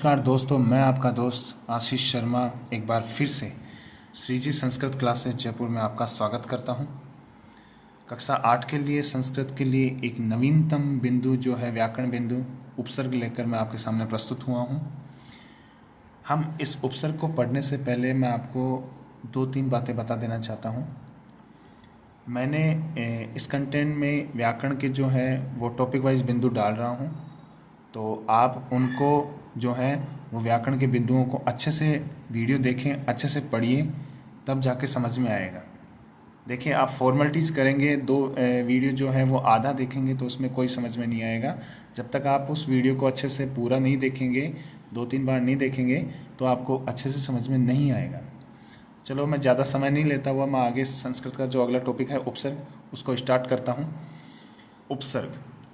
नमस्कार दोस्तों, मैं आपका दोस्त आशीष शर्मा एक बार फिर से श्री जी संस्कृत क्लासेस जयपुर में आपका स्वागत करता हूं। कक्षा 8 के लिए संस्कृत के लिए एक नवीनतम बिंदु जो है व्याकरण बिंदु उपसर्ग लेकर मैं आपके सामने प्रस्तुत हुआ हूं। हम इस उपसर्ग को पढ़ने से पहले मैं आपको 2-3 बातें बता देना चाहता हूं। मैंने इस कंटेंट में व्याकरण के जो है वो टॉपिक वाइज बिंदु डाल रहा हूं, तो आप उनको जो है वो व्याकरण के बिंदुओं को अच्छे से वीडियो देखें, अच्छे से पढ़िए, तब जाके समझ में आएगा। देखिए, आप फॉर्मेलिटीज़ करेंगे, दो वीडियो जो है वो आधा देखेंगे तो उसमें कोई समझ में नहीं आएगा। जब तक आप उस वीडियो को अच्छे से पूरा नहीं देखेंगे, 2-3 बार नहीं देखेंगे, तो आपको अच्छे से समझ में नहीं आएगा। चलो, मैं ज़्यादा समय नहीं लेता हुआ मैं आगे संस्कृत का जो अगला टॉपिक है उपसर्ग, उसको स्टार्ट करता हूँ।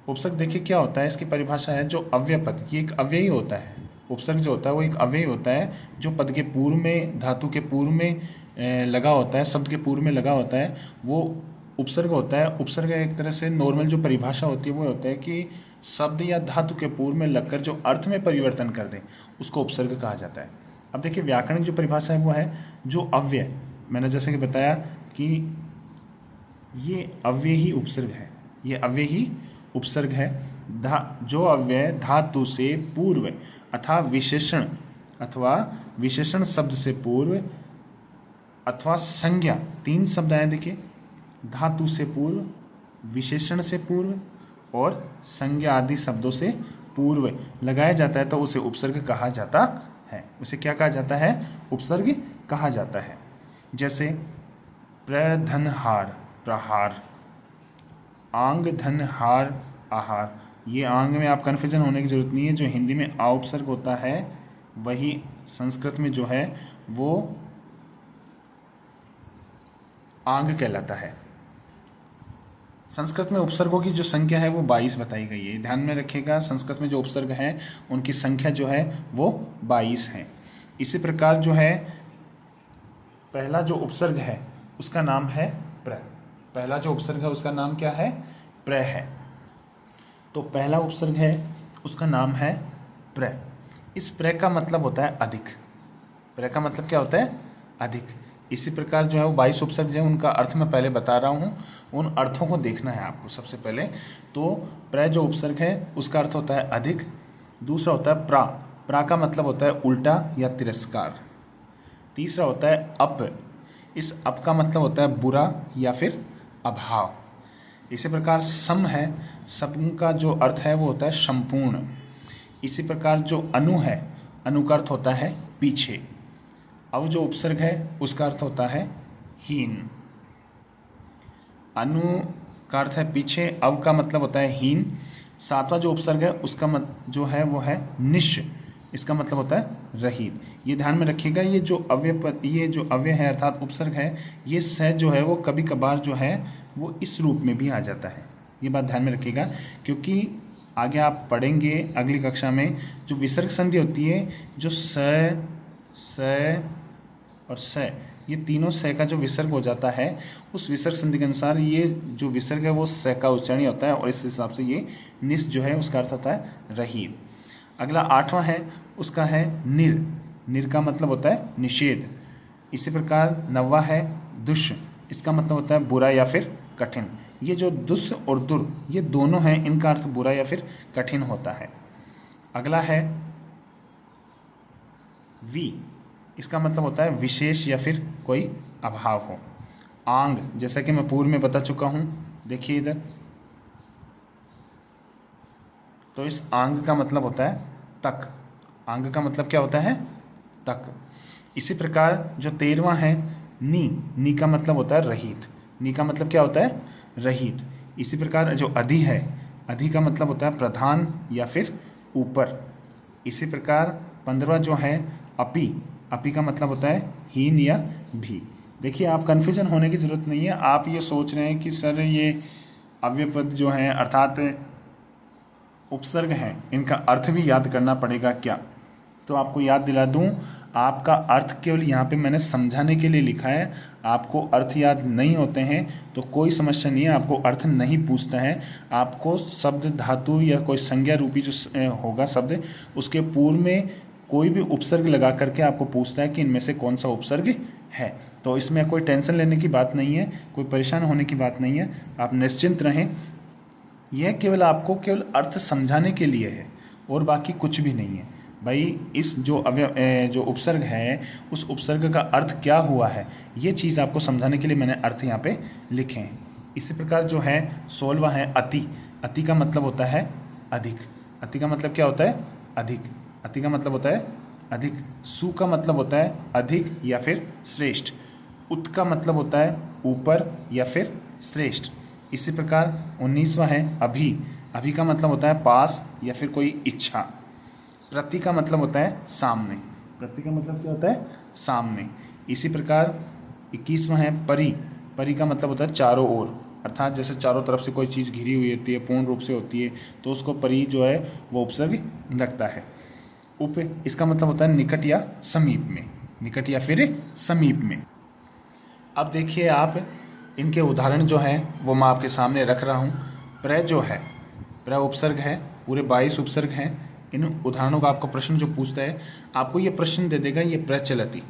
उपसर्ग देखिए क्या होता है, इसकी परिभाषा है जो अव्यय पद, ये एक अव्यय ही होता है। उपसर्ग जो होता है वो एक अव्यय होता है जो पद के पूर्व में, धातु के पूर्व में लगा होता है, शब्द के पूर्व में लगा होता है, वो उपसर्ग होता है। उपसर्ग एक तरह से नॉर्मल जो परिभाषा होती है वो होता है कि शब्द या धातु के पूर्व में लगकर जो अर्थ में परिवर्तन कर दे, उसको उपसर्ग कहा जाता है। अब देखिए, व्याकरण जो परिभाषा है वो है जो अव्यय, मैंने जैसे कि बताया कि ये अव्यय ही उपसर्ग है, ये अव्यय ही उपसर्ग है। जो अव्यय धातु से पूर्व अथवा विशेषण शब्द से पूर्व अथवा संज्ञा, 3 शब्द आए देखिए, धातु से पूर्व, विशेषण से पूर्व और संज्ञा आदि शब्दों से पूर्व लगाया जाता है तो उसे उपसर्ग कहा जाता है। उसे क्या कहा जाता है? उपसर्ग कहा जाता है। जैसे प्रधनहार, प्रहार, आंग धनहार, आहार। ये आंग में आप कन्फ्यूजन होने की जरूरत नहीं है, जो हिंदी में आ उपसर्ग होता है वही संस्कृत में जो है वो आंग कहलाता है। संस्कृत में उपसर्गों की जो संख्या है वो 22 बताई गई है, ध्यान में रखिएगा। संस्कृत में जो उपसर्ग हैं उनकी संख्या जो है वो 22 है। इसी प्रकार जो है पहला जो उपसर्ग है उसका नाम है प्र। पहला जो उपसर्ग है उसका नाम क्या है? प्र है। तो पहला उपसर्ग है उसका नाम है प्र। इस प्र का मतलब होता है अधिक। प्र का मतलब क्या होता है? अधिक। इसी प्रकार जो है वो 22 उपसर्ग हैं, उनका अर्थ मैं पहले बता रहा हूँ, उन अर्थों को देखना है आपको सबसे पहले। तो प्र जो उपसर्ग है उसका अर्थ होता है अधिक। दूसरा होता है प्रा। प्रा का मतलब होता है उल्टा या तिरस्कार। तीसरा होता है अप। इस अप का मतलब होता है बुरा या फिर अभाव। इसी प्रकार सम है, सम का जो अर्थ है वो होता है संपूर्ण। इसी प्रकार जो अनु है, अनु का अर्थ होता है पीछे। अब जो उपसर्ग है उसका अर्थ होता है हीन। अनु का अर्थ है पीछे, अव का मतलब होता है हीन। सातवां जो उपसर्ग है उसका जो है वो है निश, इसका मतलब होता है रहित। ये ध्यान में रखिएगा, ये जो अव्यय है अर्थात उपसर्ग है, ये स जो है वो कभी कभार जो है वो इस रूप में भी आ जाता है। ये बात ध्यान में रखिएगा, क्योंकि आगे आप पढ़ेंगे अगली कक्षा में जो विसर्ग संधि होती है, जो स और स, ये तीनों स का जो विसर्ग हो जाता है, उस विसर्ग संधि के अनुसार ये जो विसर्ग है वो स का उच्चारण होता है और इस हिसाब से ये निस जो है उसका अर्थ होता है रहित। अगला 8वां है, उसका है निर। निर का मतलब होता है निषेध। इसी प्रकार 9वां है दुष। इसका मतलब होता है बुरा या फिर कठिन। ये जो दुष और दुर, ये दोनों हैं, इनका अर्थ बुरा या फिर कठिन होता है। अगला है वी। इसका मतलब होता है विशेष या फिर कोई अभाव हो। आंग, जैसा कि मैं पूर्व में बता चुका हूं, देखिए इधर, तो इस आंग का मतलब होता है तक। आंग का मतलब क्या होता है? तक। इसी प्रकार जो 13वां है नी। नी का मतलब होता है रहित। नी का मतलब क्या होता है? रहित। इसी प्रकार जो अधि है, अधि का मतलब होता है प्रधान या फिर ऊपर। इसी प्रकार 15वां जो है अपि। अपि का मतलब होता है हीन या भी। देखिए, आप कन्फ्यूजन होने की ज़रूरत नहीं है। आप ये सोच रहे हैं कि सर ये अव्यय पद जो हैं अर्थात उपसर्ग हैं, इनका अर्थ भी याद करना पड़ेगा क्या? तो आपको याद दिला दूं, आपका अर्थ केवल यहाँ पे मैंने समझाने के लिए लिखा है। आपको अर्थ याद नहीं होते हैं तो कोई समस्या नहीं है, आपको अर्थ नहीं पूछता है। आपको शब्द, धातु या कोई संज्ञा रूपी जो होगा शब्द, उसके पूर्व में कोई भी उपसर्ग लगा करके आपको पूछता है कि इनमें से कौन सा उपसर्ग है। तो इसमें कोई टेंशन लेने की बात नहीं है, कोई परेशान होने की बात नहीं है, आप निश्चिंत रहें। यह केवल आपको केवल अर्थ समझाने के लिए है और बाकी कुछ भी नहीं है भाई। इस जो उपसर्ग है उस उपसर्ग का अर्थ क्या हुआ है, ये चीज़ आपको समझाने के लिए मैंने अर्थ यहाँ पे लिखे हैं। इसी प्रकार जो है 16वां है अति। अति का मतलब होता है अधिक। अति का मतलब क्या होता है? अधिक। अति का मतलब होता है अधिक। सु का मतलब होता है अधिक या फिर श्रेष्ठ। उत का मतलब होता है ऊपर या फिर श्रेष्ठ। इसी प्रकार 19वां है अभी। अभी का मतलब होता है पास या फिर कोई इच्छा। प्रति का मतलब होता है सामने। प्रति का मतलब क्या होता है? सामने। इसी प्रकार 21वां है परि। परि का मतलब होता है चारों ओर, अर्थात जैसे चारों तरफ से कोई चीज़ घिरी हुई होती है, पूर्ण रूप से होती है, तो उसको परि जो है वो उपसर्ग लगता है। उप इसका मतलब होता है निकट या समीप में, निकट या फिर समीप में। अब देखिए आप इनके उदाहरण जो हैं वो मैं आपके सामने रख रहा हूँ। प्र जो है, प्र उपसर्ग है, पूरे 22 उपसर्ग हैं। इन उदाहरणों का आपको प्रश्न जो पूछता है, आपको ये प्रश्न दे देगा ये प्रचलति,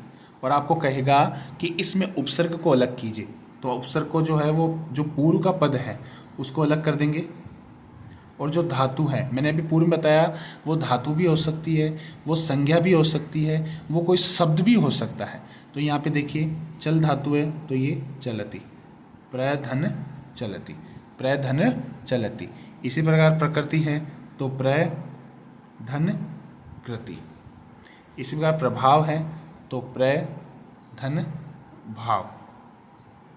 और आपको कहेगा कि इसमें उपसर्ग को अलग कीजिए। तो उपसर्ग को जो है वो जो पूर्व का पद है उसको अलग कर देंगे, और जो धातु है मैंने अभी पूर्व में बताया वो धातु भी हो सकती है, वो संज्ञा भी हो सकती है, वो कोई शब्द भी हो सकता है। तो यहाँ पे देखिए चल धातु है तो ये चलति, प्रधन चलति, प्रधन चलति। इसी प्रकार प्रकृति है तो प्रधन कृति। इसी प्रकार प्रभाव है तो प्रधन भाव,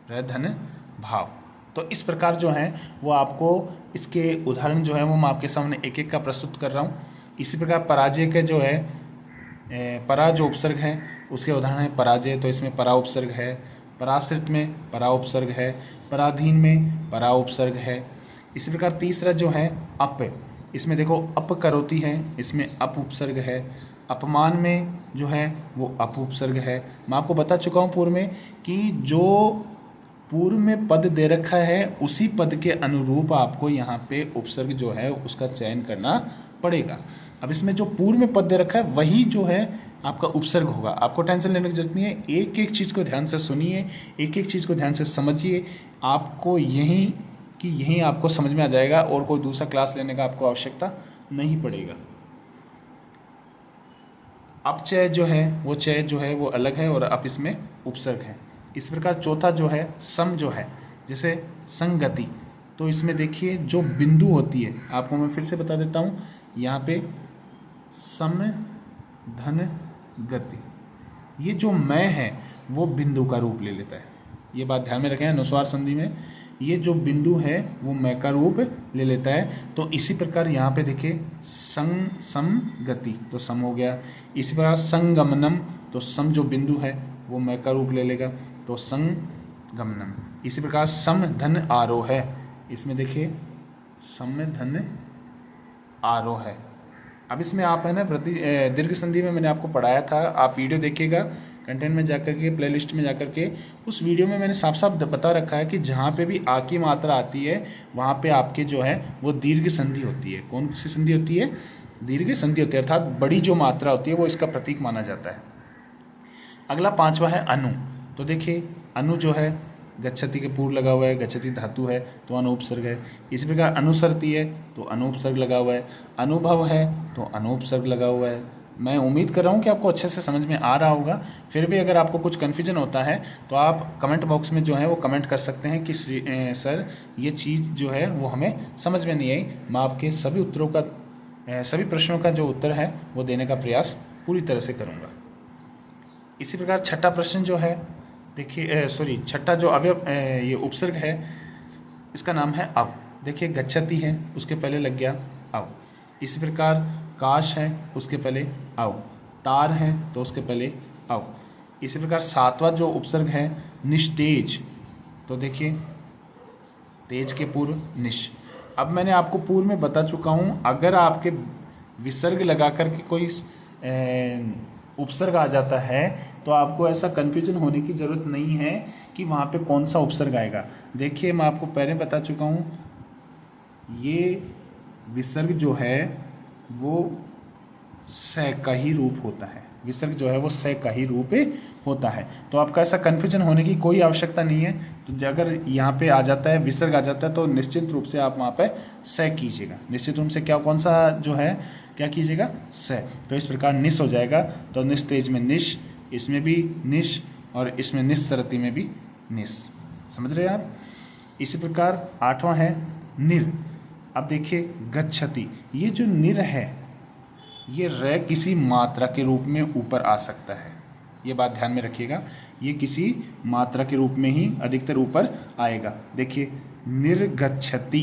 प्रधन भाव। तो इस प्रकार जो है वो आपको इसके उदाहरण जो है वो मैं आपके सामने एक एक का प्रस्तुत कर रहा हूँ। इसी प्रकार पराजय के जो है परा जो उपसर्ग है उसके उदाहरण है पराजय, तो इसमें परा उपसर्ग है। पराश्रित में परा उपसर्ग है। पराधीन में परा उपसर्ग है। इसी प्रकार तीसरा जो है अप, इसमें देखो अप करोति है, इसमें अप उपसर्ग है। अपमान में जो है वो अप उपसर्ग है। मैं आपको बता चुका हूँ पूर्व में कि जो पूर्व में पद दे रखा है उसी पद के अनुरूप आपको यहाँ पे उपसर्ग जो है उसका चयन करना पड़ेगा। अब इसमें जो पूर्व में पद दे रखा है वही जो है आपका उपसर्ग होगा। आपको टेंशन लेने की जरूरत नहीं है, एक एक चीज़ को ध्यान से सुनिए, एक एक चीज़ को ध्यान से समझिए, आपको यहीं आपको समझ में आ जाएगा और कोई दूसरा क्लास लेने का आपको आवश्यकता नहीं पड़ेगा। अपचय जो है वो चय जो है वो अलग है और अप इसमें उपसर्ग है। इस प्रकार चौथा जो है सम जो है, जैसे संगति, तो इसमें देखिए जो बिंदु होती है आपको मैं फिर से बता देता हूँ, यहाँ पे सम धन गति, ये जो मैं है वो बिंदु का रूप ले लेता है। ये बात ध्यान में रखें, अनुस्वार संधि में ये जो बिंदु है वो मैं का रूप ले लेता है। तो इसी प्रकार यहाँ पे देखिए सम गति तो सम हो गया। इसी प्रकार संगमनम, तो सम जो बिंदु है वो मैं का रूप ले लेगा तो संगमनम। इसी प्रकार सम धन आरोह है, इसमें देखिए सम धन आरोह है। अब इसमें आप है ना दीर्घ संधि में मैंने आपको पढ़ाया था, आप वीडियो देखिएगा कंटेंट में जाकर के, प्लेलिस्ट में जाकर के, उस वीडियो में मैंने साफ साफ बता रखा है कि जहाँ पे भी आ की मात्रा आती है वहाँ पे आपके जो है वो दीर्घ संधि होती है। कौन सी संधि होती है? दीर्घ संधि होती है, अर्थात बड़ी जो मात्रा होती है वो इसका प्रतीक माना जाता है। अगला पांचवा है अनु। तो देखिए अनु जो है गच्छति के पूर्व लगा हुआ है, गच्छति धातु है तो अनुपसर्ग है। इसी प्रकार अनुसरती है तो अनुपसर्ग लगा हुआ है। अनुभव है तो अनुपसर्ग लगा हुआ है। मैं उम्मीद कर रहा हूँ कि आपको अच्छे से समझ में आ रहा होगा। फिर भी अगर आपको कुछ कन्फ्यूजन होता है तो आप कमेंट बॉक्स में जो है वो कमेंट कर सकते हैं कि सर ये चीज़ जो है वो हमें समझ में नहीं आई। मैं आपके सभी उत्तरों का सभी प्रश्नों का जो उत्तर है वो देने का प्रयास पूरी तरह से करूँगा। इसी प्रकार छठा प्रश्न जो है देखिए छठा जो ये उपसर्ग है इसका नाम है अव। देखिए गच्छति है उसके पहले लग गया अव। इसी प्रकार काश है उसके पहले अव। तार है तो उसके पहले अव। इसी प्रकार सातवां जो उपसर्ग है निस्तेज, तो देखिए तेज के पूर्व निश। अब मैंने आपको पूर्व में बता चुका हूँ, अगर आपके विसर्ग लगा कर के कोई उपसर्ग आ जाता है तो आपको ऐसा कन्फ्यूजन होने की ज़रूरत नहीं है कि वहाँ पे कौन सा उपसर्ग आएगा। देखिए मैं आपको पहले बता चुका हूँ, ये विसर्ग जो है वो स का ही रूप होता है, विसर्ग जो है वो स का ही रूप होता है। तो आपका ऐसा कन्फ्यूजन होने की कोई आवश्यकता नहीं है। तो अगर यहाँ पे आ जाता है विसर्ग आ जाता है तो निश्चित रूप से आप वहाँ पे स कीजिएगा, निश्चित रूप से क्या कौन सा जो है क्या कीजिएगा स। तो इस प्रकार निस हो जाएगा। तो निस्तेज में निश, इसमें भी निश और इसमें निस्सरति में भी निस। समझ रहे हैं आप। इसी प्रकार 8वां है निर। अब देखिए गच्छति, ये जो निर है ये र किसी मात्रा के रूप में ऊपर आ सकता है, ये बात ध्यान में रखिएगा। ये किसी मात्रा के रूप में ही अधिकतर ऊपर आएगा। देखिए निर्गच्छति,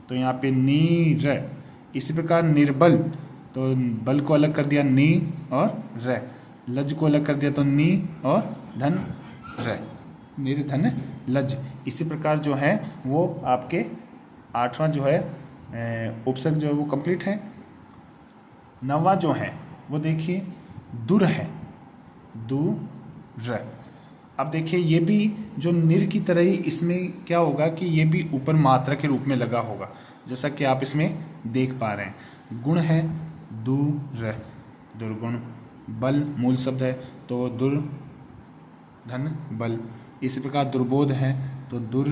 तो यहाँ पे नीर। इसी प्रकार निर्बल, तो बल को अलग कर दिया नी और र, लज को अलग कर दिया तो नी और धन र, निर्धन लज। इसी प्रकार जो है वो आपके 8वां जो है उपसर्ग जो है वो कंप्लीट है। 9वां जो है वो देखिए दुर है, दुर। अब देखिए ये भी जो निर की तरह ही इसमें क्या होगा कि ये भी ऊपर मात्रा के रूप में लगा होगा, जैसा कि आप इसमें देख पा रहे हैं। गुण है दुर, दुर्गुण। बल मूल शब्द है तो दुर धन बल। इसी प्रकार दुर्बोध है तो दुर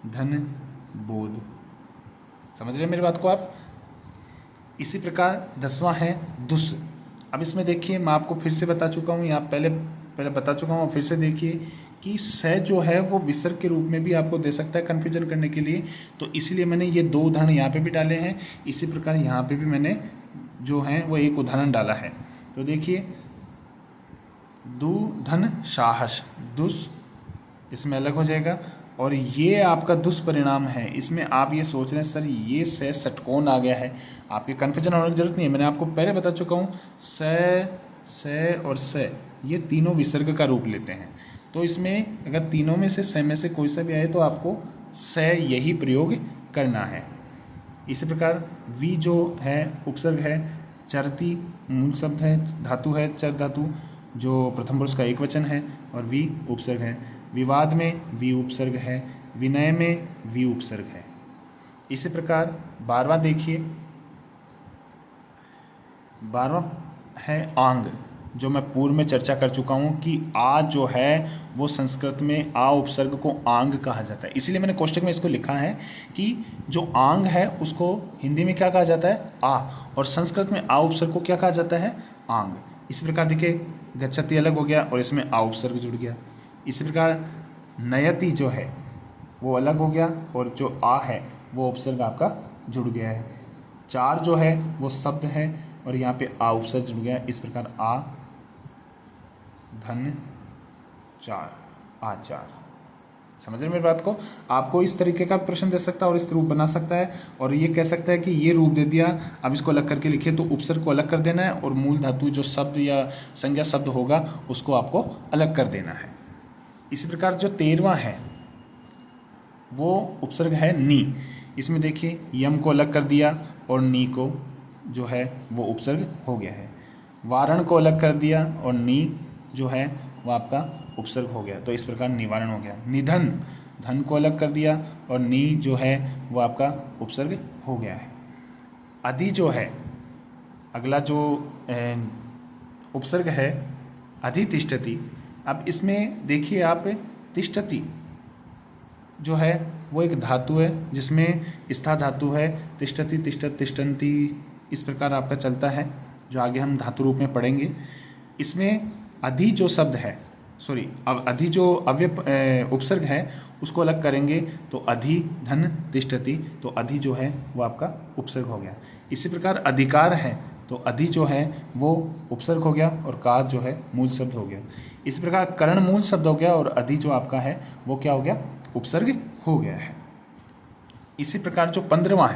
धन बोध। समझ रहे हैं मेरी बात को आप। इसी प्रकार 10वां है दुस। अब इसमें देखिए मैं आपको फिर से बता चुका हूँ, यहाँ पहले बता चुका हूँ, फिर से देखिए कि स जो है वो विसर्ग के रूप में भी आपको दे सकता है कन्फ्यूजन करने के लिए। तो इसीलिए मैंने ये 2 उदाहरण यहाँ पे भी डाले हैं। इसी प्रकार यहाँ पे भी मैंने जो है वो एक उदाहरण डाला है। तो देखिए दु धन साहस, दुस इसमें अलग हो जाएगा। और ये आपका दुष्परिणाम है। इसमें आप ये सोच रहे हैं सर ये से षटकोण आ गया है, आपके कन्फ्यूजन होने की जरूरत नहीं है। मैंने आपको पहले बता चुका हूँ से और से ये तीनों विसर्ग का रूप लेते हैं। तो इसमें अगर तीनों में से से में से कोई सा भी आए तो आपको से यही प्रयोग करना है। इसी प्रकार वी जो है उपसर्ग है, चरती मूल शब्द है, धातु है चर धातु जो प्रथम पुरुष का एक वचन है, और वी उपसर्ग है। विवाद में वी उपसर्ग है, विनय में वी उपसर्ग है। इसी प्रकार 12वां देखिए, 12वां है आंग, जो मैं पूर्व में चर्चा कर चुका हूँ कि आ जो है वो संस्कृत में आ उपसर्ग को आंग कहा जाता है। इसीलिए मैंने कोष्टक में इसको लिखा है कि जो आंग है उसको हिंदी में क्या कहा जाता है आ, और संस्कृत में आ उपसर्ग को क्या कहा जाता है आंग। इसी प्रकार देखिए गच्छति अलग हो गया और इसमें आ उपसर्ग जुड़ गया। इसी प्रकार नयति जो है वो अलग हो गया और जो आ है वो उपसर्ग आपका जुड़ गया है। चार जो है वो शब्द है और यहाँ पे आ उपसर्ग जुड़ गया। इस प्रकार आ धन चार, आचार। समझ रहे मेरी बात को। आपको इस तरीके का प्रश्न दे सकता है और इस रूप बना सकता है, और ये कह सकता है कि ये रूप दे दिया, अब इसको अलग करके लिखिए, तो उपसर्ग को अलग कर देना है और मूल धातु जो शब्द या संज्ञा शब्द होगा उसको आपको अलग कर देना है। इसी प्रकार जो 13वां है वो उपसर्ग है नी। इसमें देखिए यम को अलग कर दिया और नी को जो है वो उपसर्ग हो गया है। वारण को अलग कर दिया और नी जो है वो आपका उपसर्ग हो गया, तो इस प्रकार निवारण हो गया। निधन, धन को अलग कर दिया और नी जो है वो आपका उपसर्ग हो गया है। अधि जो है अगला जो उपसर्ग है अधितिष्ठति। अब इसमें देखिए आप तिष्ठति जो है वो एक धातु है जिसमें स्था धातु है, तिष्ठति तिष्ठत तिष्ठन्ति इस प्रकार आपका चलता है, जो आगे हम धातु रूप में पढ़ेंगे। इसमें अधि जो शब्द है अब अधि जो अव्यय उपसर्ग है उसको अलग करेंगे तो अधि धन तिष्ठति, तो अधि जो है वो आपका उपसर्ग हो गया। इसी प्रकार अधिकार है तो अधि जो है वो उपसर्ग हो गया और कार जो है मूल शब्द हो गया। इसी प्रकार करण मूल शब्द हो गया और अधि जो आपका है वो क्या हो गया उपसर्ग हो गया है। इसी प्रकार जो 15वां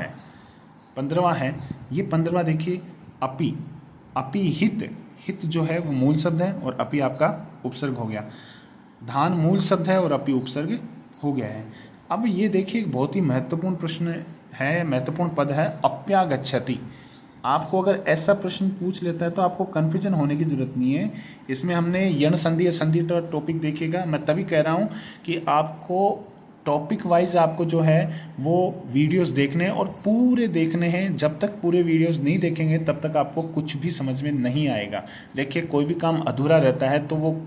है ये 15वां देखिए अपि, अपि हित, हित जो है वो मूल शब्द है और अपि आपका उपसर्ग हो गया। धान मूल शब्द है और अपि उपसर्ग हो गया है। अब ये देखिए एक बहुत ही महत्वपूर्ण प्रश्न है, महत्वपूर्ण पद है अप्यागच्छति। आपको अगर ऐसा प्रश्न पूछ लेता है तो आपको कन्फ्यूजन होने की जरूरत नहीं है। इसमें हमने यण संधि या संधि टॉपिक देखिएगा। मैं तभी कह रहा हूँ कि आपको टॉपिक वाइज आपको जो है वो वीडियोस देखने हैं और पूरे देखने हैं। जब तक पूरे वीडियोस नहीं देखेंगे तब तक आपको कुछ भी समझ में नहीं आएगा। देखिए, कोई भी काम अधूरा रहता है तो वो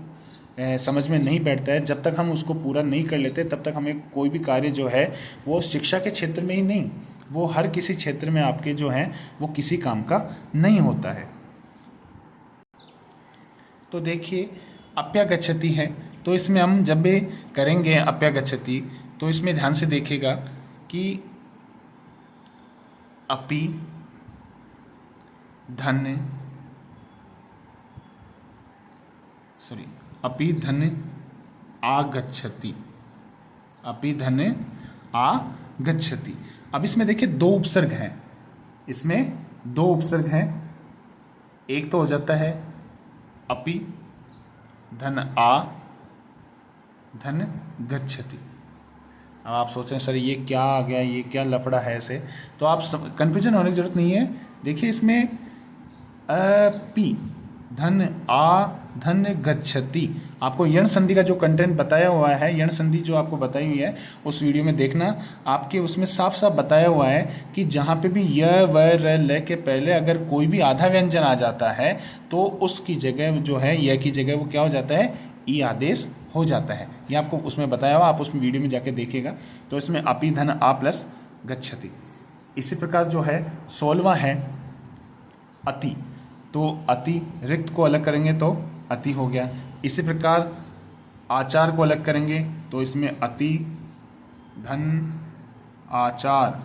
समझ में नहीं बैठता है। जब तक हम उसको पूरा नहीं कर लेते तब तक हमें कोई भी कार्य जो है वो शिक्षा के क्षेत्र में ही नहीं, वो हर किसी क्षेत्र में आपके जो है वो किसी काम का नहीं होता है। तो देखिए, अप्यागच्छति है, तो इसमें हम जब भी करेंगे अप्यागच्छति तो इसमें ध्यान से देखिएगा कि अपि धन अपि धन आगच्छति, अपि धन आगच्छति। अब इसमें देखिए दो उपसर्ग हैं, इसमें दो उपसर्ग हैं। एक तो हो जाता है अपि धन आ धन गच्छति। अब आप सोचें सर ये क्या आ गया, ये क्या लफड़ा है ऐसे, तो आप कन्फ्यूजन होने की जरूरत नहीं है। देखिए, इसमें अपि धन आ धन गच्छति, आपको यण संधि का जो कंटेंट बताया हुआ है, यण संधि जो आपको बताई हुई है उस वीडियो में देखना, आपके उसमें साफ साफ बताया हुआ है कि जहाँ पे भी य व र ल के पहले अगर कोई भी आधा व्यंजन आ जाता है तो उसकी जगह जो है य की जगह वो क्या हो जाता है, ई आदेश हो जाता है। ये आपको उसमें बताया हुआ, आप उसमें वीडियो में जाके देखिएगा। तो इसमें अपि धन आ प्लस गच्छति। इसी प्रकार जो है 16वां है अति, तो अति रिक्त को अलग करेंगे तो अति हो गया। इसी प्रकार आचार को अलग करेंगे तो इसमें अति धन आचार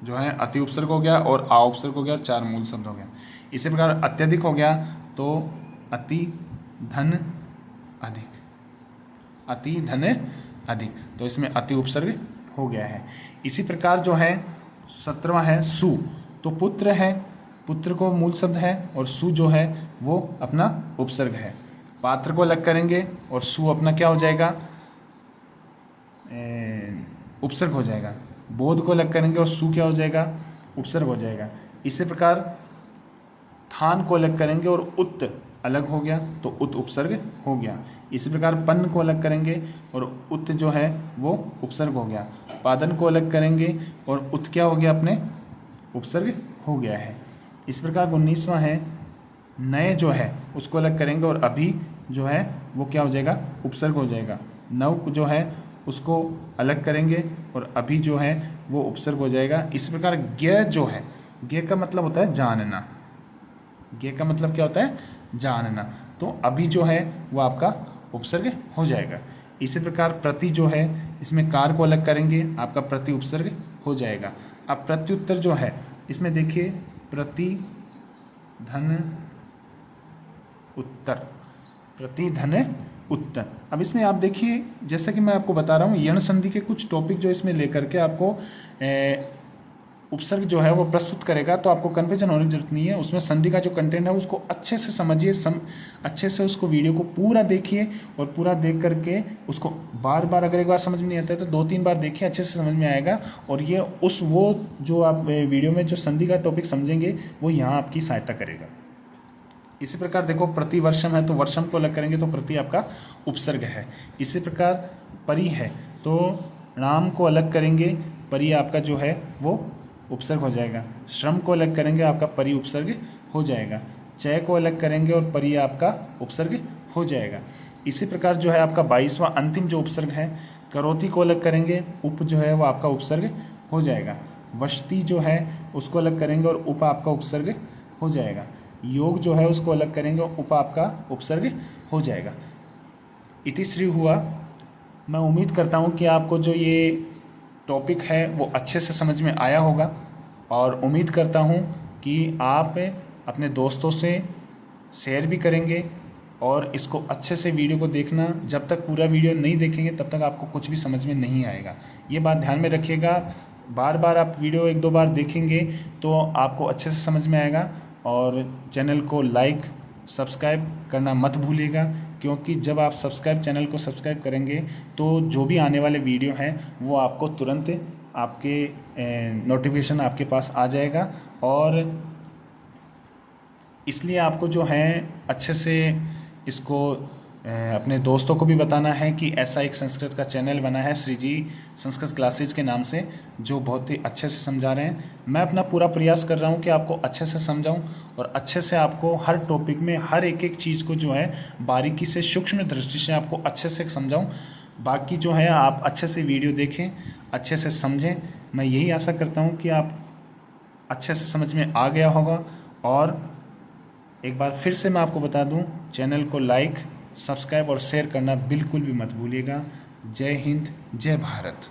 जो है अति उपसर्ग हो गया और आ उपसर्ग हो गया, चार मूल शब्द हो गया। इसी प्रकार अत्यधिक हो गया तो अति धन अधिक, अति धन अधिक, तो इसमें अति उपसर्ग हो गया है। इसी प्रकार जो है 17वां है सु, तो पुत्र है, पुत्र को मूल शब्द है और सु जो है वो अपना उपसर्ग है। पात्र को अलग करेंगे और सु अपना क्या हो जाएगा, उपसर्ग हो जाएगा। बोध को अलग करेंगे और सु क्या हो जाएगा, उपसर्ग हो जाएगा। इसी प्रकार थान को अलग करेंगे और उत अलग हो गया तो उत उपसर्ग हो गया। इसी प्रकार पन्न को अलग करेंगे और उत जो है वो उपसर्ग हो गया। पादन को अलग करेंगे और उत क्या हो गया, अपने उपसर्ग हो गया है। इस प्रकार 19वां है नए, जो है उसको अलग करेंगे और अभी जो है वो क्या हो जाएगा, उपसर्ग हो जाएगा। नव जो है उसको अलग करेंगे और अभी जो है वो उपसर्ग हो जाएगा। इस प्रकार ज्ञ जो है, ज्ञ का मतलब होता है जानना, ज्ञ का मतलब क्या होता है, जानना, तो अभी जो है वो आपका उपसर्ग हो जाएगा। इसी प्रकार प्रति जो है, इसमें कार को अलग करेंगे, आपका प्रति उपसर्ग हो जाएगा। अब प्रत्युत्तर जो है, इसमें देखिए प्रति धन उत्तर, प्रति धन उत्तर। अब इसमें आप देखिए, जैसा कि मैं आपको बता रहा हूँ, यण संधि के कुछ टॉपिक जो इसमें लेकर के आपको उपसर्ग जो है वो प्रस्तुत करेगा, तो आपको कन्फ्यूजन होने की जरूरत नहीं है। उसमें संधि का जो कंटेंट है उसको अच्छे से समझिए, अच्छे से उसको वीडियो को पूरा देखिए और पूरा देख करके उसको बार बार, अगर एक बार समझ में नहीं आता है तो 2-3 बार देखिए, अच्छे से समझ में आएगा। और ये वो जो आप वीडियो में जो संधि का टॉपिक समझेंगे वो यहाँ आपकी सहायता करेगा। इसी प्रकार देखो प्रति वर्षम है तो वर्षम को अलग करेंगे तो प्रति आपका उपसर्ग है। इसी प्रकार परि है तो नाम को अलग करेंगे, परि आपका जो है वो उपसर्ग हो जाएगा। श्रम को अलग करेंगे, आपका परि उपसर्ग हो जाएगा। चय को अलग करेंगे और परि आपका उपसर्ग हो जाएगा। इसी प्रकार जो है आपका 22वां अंतिम जो उपसर्ग है, करोति को अलग करेंगे, उप जो है वो आपका उपसर्ग हो जाएगा। वसति जो है उसको अलग करेंगे और उप आपका उपसर्ग हो जाएगा। योग जो है उसको अलग करेंगे और उप आपका उपसर्ग हो जाएगा। इति श्री हुआ। मैं उम्मीद करता हूँ कि आपको जो ये टॉपिक है वो अच्छे से समझ में आया होगा और उम्मीद करता हूँ कि आप अपने दोस्तों से शेयर भी करेंगे और इसको अच्छे से वीडियो को देखना। जब तक पूरा वीडियो नहीं देखेंगे तब तक आपको कुछ भी समझ में नहीं आएगा, ये बात ध्यान में रखिएगा। बार बार आप वीडियो 1-2 बार देखेंगे तो आपको अच्छे से समझ में आएगा। और चैनल को लाइक सब्सक्राइब करना मत भूलिएगा, क्योंकि जब आप चैनल को सब्सक्राइब करेंगे तो जो भी आने वाले वीडियो हैं वो आपको तुरंत आपके नोटिफिकेशन आपके पास आ जाएगा। और इसलिए आपको जो है अच्छे से इसको अपने दोस्तों को भी बताना है कि ऐसा एक संस्कृत का चैनल बना है श्री जी संस्कृत क्लासेज के नाम से, जो बहुत ही अच्छे से समझा रहे हैं। मैं अपना पूरा प्रयास कर रहा हूँ कि आपको अच्छे से समझाऊँ और अच्छे से आपको हर टॉपिक में हर एक एक चीज़ को जो है बारीकी से सूक्ष्म दृष्टि से आपको अच्छे से समझाऊँ। बाकी जो है आप अच्छे से वीडियो देखें, अच्छे से समझें। मैं यही आशा करता हूँ कि आप अच्छे से समझ में आ गया होगा। और एक बार फिर से मैं आपको बता दूं, चैनल को लाइक, सब्सक्राइब और शेयर करना बिल्कुल भी मत भूलिएगा। जय हिंद, जय भारत।